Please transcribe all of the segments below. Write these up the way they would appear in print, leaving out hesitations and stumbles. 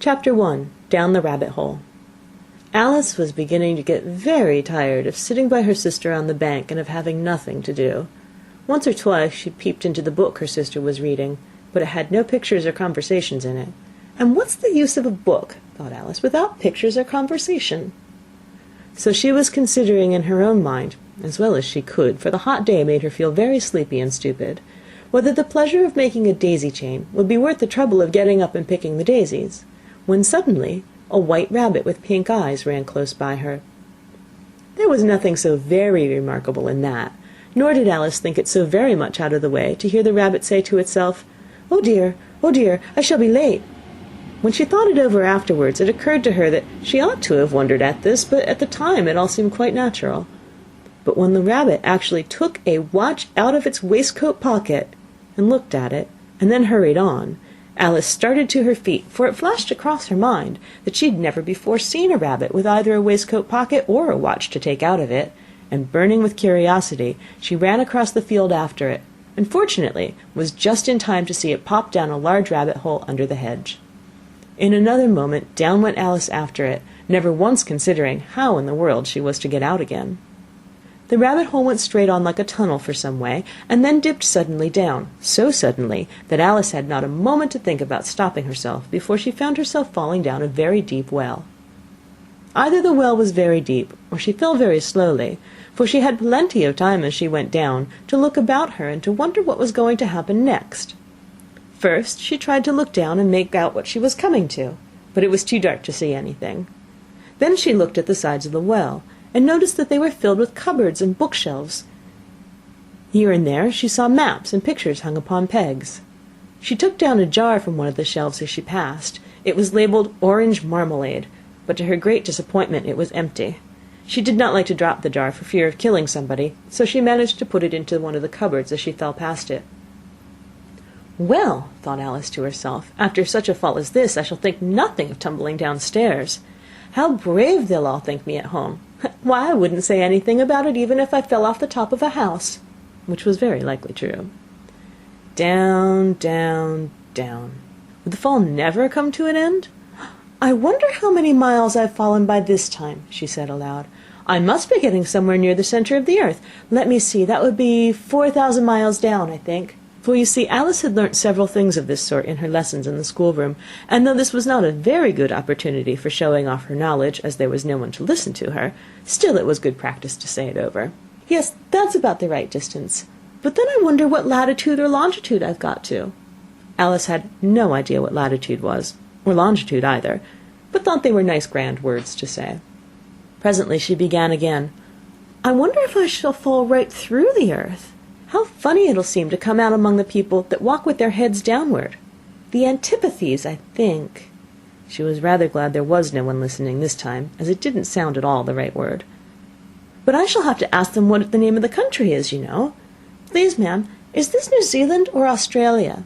Chapter 1. Down the Rabbit Hole. Alice was beginning to get very tired of sitting by her sister on the bank and of having nothing to do. Once or twice she peeped into the book her sister was reading, but it had no pictures or conversations in it. And what's the use of a book, thought Alice, without pictures or conversation? So she was considering in her own mind, as well as she could, for the hot day made her feel very sleepy and stupid, whether the pleasure of making a daisy chain would be worth the trouble of getting up and picking the daisies, when suddenly a white rabbit with pink eyes ran close by her. There was nothing so very remarkable in that, nor did Alice think it so very much out of the way to hear the rabbit say to itself, oh dear, I shall be late." When she thought it over afterwards, it occurred to her that she ought to have wondered at this, but at the time it all seemed quite natural. But when the rabbit actually took a watch out of its waistcoat pocket and looked at it, and then hurried on, Alice started to her feet, for it flashed across her mind that she had never before seen a rabbit with either a waistcoat pocket or a watch to take out of it, and burning with curiosity, she ran across the field after it, and fortunately was just in time to see it pop down a large rabbit hole under the hedge. In another moment down went Alice after it, never once considering how in the world she was to get out again. The rabbit hole went straight on like a tunnel for some way, and then dipped suddenly down, so suddenly that Alice had not a moment to think about stopping herself before she found herself falling down a very deep well. Either the well was very deep, or she fell very slowly, for she had plenty of time as she went down to look about her and to wonder what was going to happen next. First she tried to look down and make out what she was coming to, but it was too dark to see anything. Then she looked at the sides of the well, and noticed that they were filled with cupboards and bookshelves. Here and there she saw maps and pictures hung upon pegs. She took down a jar from one of the shelves as she passed. It was labelled orange marmalade, but to her great disappointment it was empty. She did not like to drop the jar for fear of killing somebody, so she managed to put it into one of the cupboards as she fell past it. Well, thought Alice to herself, after such a fall as this I shall think nothing of tumbling downstairs. How brave they'll all think me at home. Why, I wouldn't say anything about it even if I fell off the top of a house, which was very likely true. Down, down, down. Would the fall never come to an end? I wonder how many miles I've fallen by this time, she said aloud. I must be getting somewhere near the center of the earth. Let me see, that would be 4,000 miles down, I think. For you see, Alice had learnt several things of this sort in her lessons in the schoolroom, and though this was not a very good opportunity for showing off her knowledge, as there was no one to listen to her, still it was good practice to say it over. Yes, that's about the right distance. But then I wonder what latitude or longitude I've got to. Alice had no idea what latitude was, or longitude either, but thought they were nice grand words to say. Presently she began again. I wonder if I shall fall right through the earth. How funny it'll seem to come out among the people that walk with their heads downward. The antipathies, I think. She was rather glad there was no one listening this time, as it didn't sound at all the right word. But I shall have to ask them what the name of the country is, you know. Please, ma'am, is this New Zealand or Australia?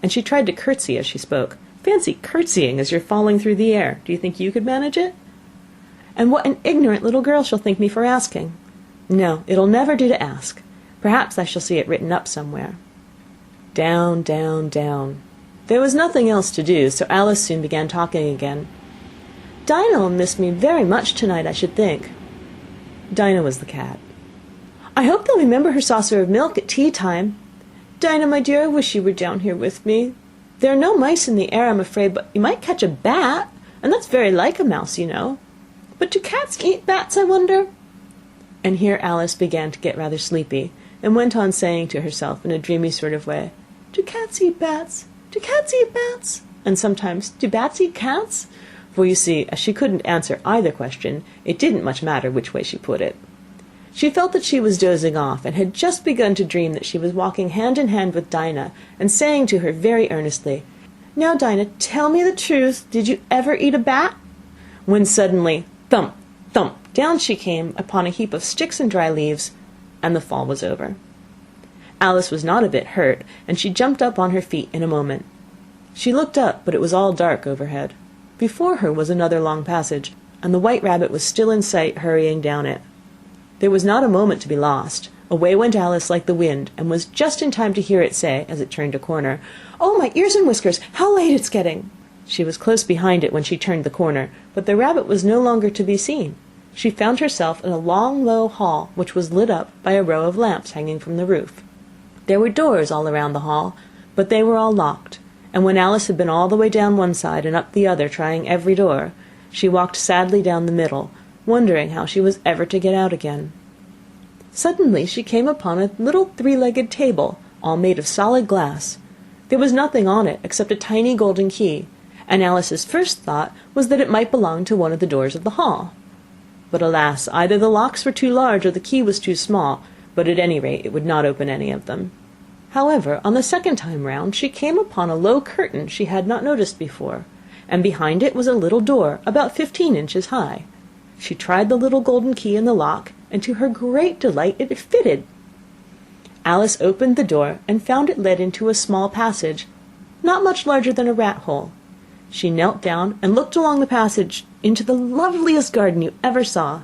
And she tried to curtsy as she spoke. Fancy curtsying as you're falling through the air. Do you think you could manage it? And what an ignorant little girl she'll think me for asking. No, it'll never do to ask. Perhaps I shall see it written up somewhere. Down, down, down. There was nothing else to do, so Alice soon began talking again. Dinah'll miss me very much tonight, I should think. Dinah was the cat. I hope they'll remember her saucer of milk at tea time. Dinah, my dear, I wish you were down here with me. There are no mice in the air, I'm afraid, but you might catch a bat, and that's very like a mouse, you know. But do cats eat bats, I wonder? And here Alice began to get rather sleepy, and went on saying to herself in a dreamy sort of way, Do cats eat bats? Do cats eat bats? And sometimes, do bats eat cats? For you see, as she couldn't answer either question, it didn't much matter which way she put it. She felt that she was dozing off, and had just begun to dream that she was walking hand in hand with Dinah, and saying to her very earnestly, Now, Dinah, tell me the truth, did you ever eat a bat? When suddenly, thump, thump, down she came upon a heap of sticks and dry leaves, and the fall was over. Alice was not a bit hurt, and she jumped up on her feet in a moment. She looked up, but it was all dark overhead. Before her was another long passage, and the white rabbit was still in sight, hurrying down it. There was not a moment to be lost. Away went Alice like the wind, and was just in time to hear it say, as it turned a corner, Oh, my ears and whiskers, how late it's getting! She was close behind it when she turned the corner, but the rabbit was no longer to be seen. She found herself in a long, low hall, which was lit up by a row of lamps hanging from the roof. There were doors all around the hall, but they were all locked, and when Alice had been all the way down one side and up the other, trying every door, she walked sadly down the middle, wondering how she was ever to get out again. Suddenly she came upon a little three-legged table, all made of solid glass. There was nothing on it except a tiny golden key, and Alice's first thought was that it might belong to one of the doors of the hall. But alas, either the locks were too large or the key was too small, but at any rate it would not open any of them. However, on the second time round she came upon a low curtain she had not noticed before, and behind it was a little door about 15 inches high. She tried the little golden key in the lock, and to her great delight it fitted. Alice opened the door and found it led into a small passage, not much larger than a rat-hole. She knelt down and looked along the passage into the loveliest garden you ever saw.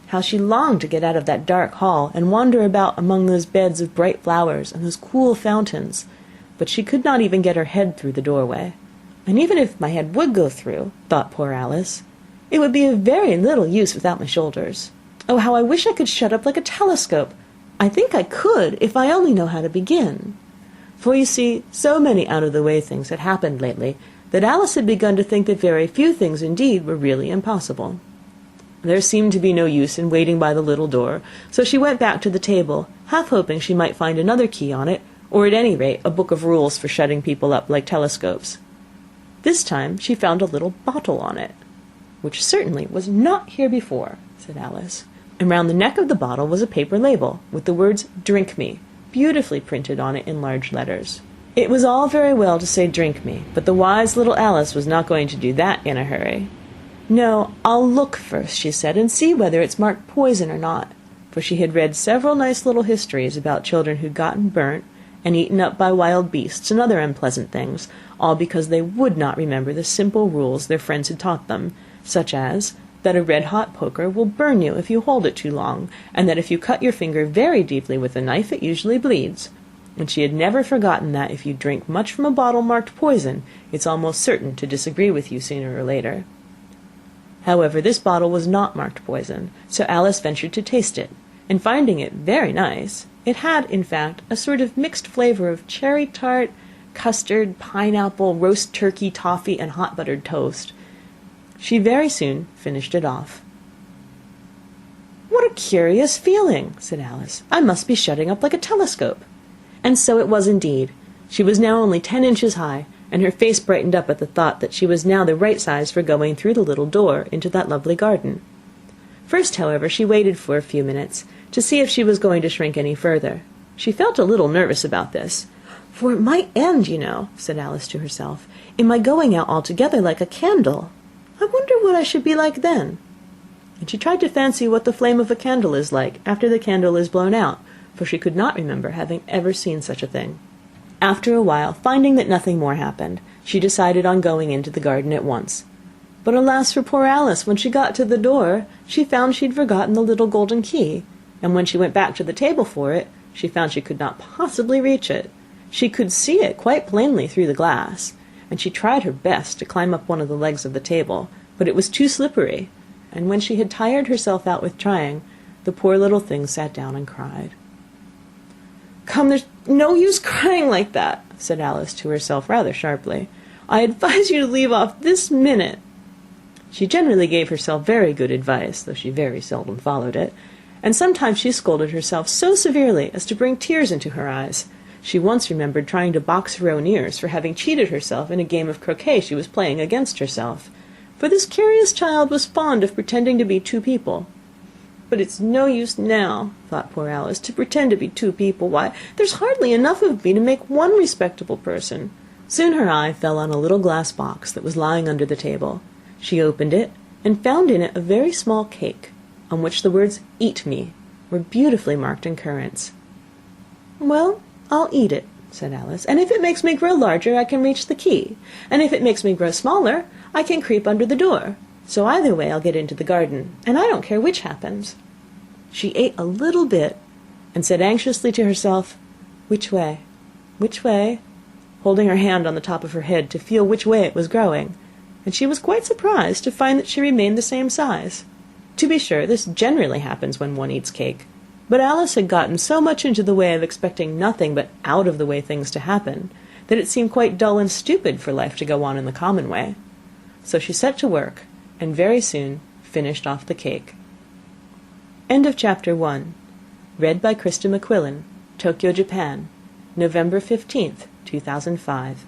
How she longed to get out of that dark hall and wander about among those beds of bright flowers and those cool fountains, but she could not even get her head through the doorway. And even if my head would go through, thought poor Alice, it would be of very little use without my shoulders. Oh, how I wish I could shut up like a telescope! I think I could, if I only know how to begin. For you see, so many out-of-the-way things had happened lately, that Alice had begun to think that very few things indeed were really impossible. There seemed to be no use in waiting by the little door, so she went back to the table, half hoping she might find another key on it, or at any rate a book of rules for shutting people up like telescopes. This time she found a little bottle on it, which certainly was not here before, said Alice, and round the neck of the bottle was a paper label, with the words "Drink me" beautifully printed on it in large letters. It was all very well to say "drink me," but the wise little Alice was not going to do that in a hurry. "No, I'll look first," she said, "and see whether it's marked poison or not," for she had read several nice little histories about children who'd gotten burnt and eaten up by wild beasts and other unpleasant things, all because they would not remember the simple rules their friends had taught them, such as that a red-hot poker will burn you if you hold it too long, and that if you cut your finger very deeply with a knife it usually bleeds. And she had never forgotten that if you drink much from a bottle marked poison, it's almost certain to disagree with you sooner or later. However, this bottle was not marked poison, so Alice ventured to taste it, and finding it very nice, it had, in fact, a sort of mixed flavour of cherry tart, custard, pineapple, roast turkey, toffee, and hot buttered toast. She very soon finished it off. "What a curious feeling," said Alice. "I must be shutting up like a telescope." And so it was indeed. She was now only 10 inches high, and her face brightened up at the thought that she was now the right size for going through the little door into that lovely garden. First, however, she waited for a few minutes, to see if she was going to shrink any further. She felt a little nervous about this, "for it might end, you know," said Alice to herself, "in my going out altogether like a candle. I wonder what I should be like then." And she tried to fancy what the flame of a candle is like after the candle is blown out, for she could not remember having ever seen such a thing. After a while, finding that nothing more happened, she decided on going into the garden at once. But alas for poor Alice, when she got to the door, she found she'd forgotten the little golden key, and when she went back to the table for it, she found she could not possibly reach it. She could see it quite plainly through the glass, and she tried her best to climb up one of the legs of the table, but it was too slippery, and when she had tired herself out with trying, the poor little thing sat down and cried. "Come, there's no use crying like that," said Alice to herself rather sharply. "I advise you to leave off this minute." She generally gave herself very good advice, though she very seldom followed it, and sometimes she scolded herself so severely as to bring tears into her eyes. She once remembered trying to box her own ears for having cheated herself in a game of croquet she was playing against herself, for this curious child was fond of pretending to be two people. "But it's no use now," thought poor Alice, "to pretend to be two people. Why, there's hardly enough of me to make one respectable person." Soon her eye fell on a little glass box that was lying under the table. She opened it, and found in it a very small cake, on which the words "Eat me" were beautifully marked in currants. "Well, I'll eat it," said Alice, "and if it makes me grow larger, I can reach the key, and if it makes me grow smaller, I can creep under the door. So either way I'll get into the garden, and I don't care which happens." She ate a little bit, and said anxiously to herself, "Which way? Which way?" holding her hand on the top of her head to feel which way it was growing, and she was quite surprised to find that she remained the same size. To be sure, this generally happens when one eats cake, but Alice had gotten so much into the way of expecting nothing but out of the way things to happen, that it seemed quite dull and stupid for life to go on in the common way. So she set to work, and very soon finished off the cake. End of Chapter 1. Read by Krista McQuillan, Tokyo, Japan, November 15th, 2005.